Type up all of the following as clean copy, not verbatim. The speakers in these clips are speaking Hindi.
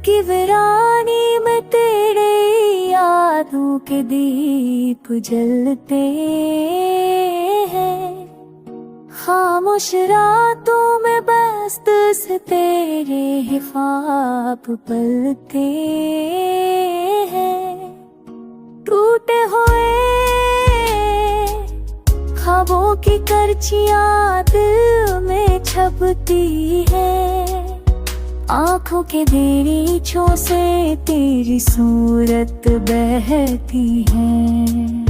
की वीरानी में तेरे यादों के दीप जलते हैं। खामोश रातों में बस्त से तेरे ही ख्वाब पलते हैं। टूटे हुए ख्वाबों की करचियां दिल में छपती है। आँखों के दरीचों से तेरी सूरत बहती है।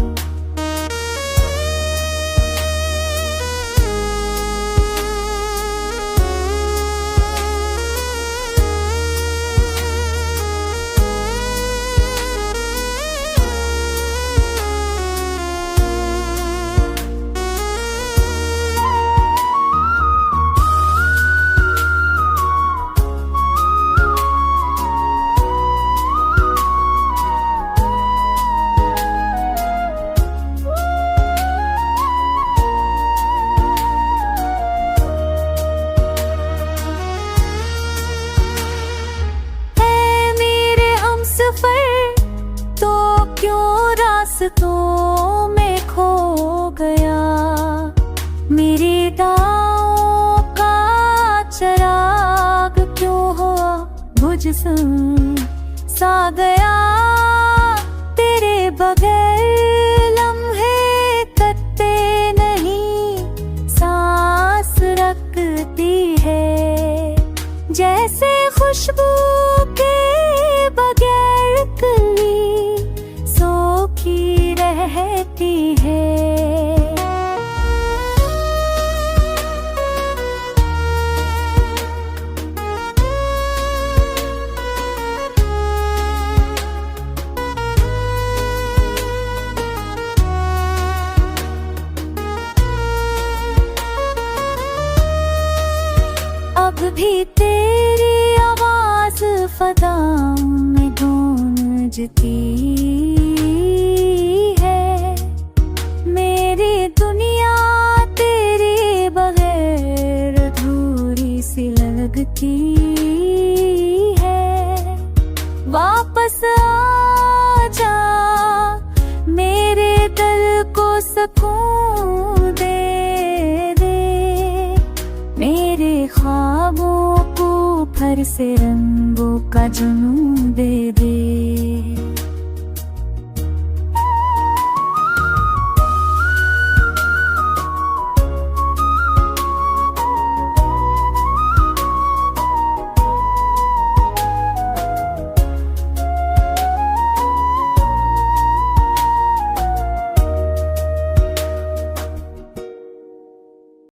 तो क्यों रास्तों में खो गया। मेरी दाओं का चराग क्यों हुआ बुझ सा गया। तेरे बगैर लम्हे कटते नहीं, सांस रखती है जैसे खुशबू के बगैर कली सूखी रहती है। अब भी तेरी आवाज फदाओं में गूंजती है। मेरी दुनिया तेरे बगैर अधूरी सी लगती है। वापस आ जा, मेरे दिल को सुकून दे दे। मेरे ख्वाबों को फिर से रंगों का जुनून दे दे।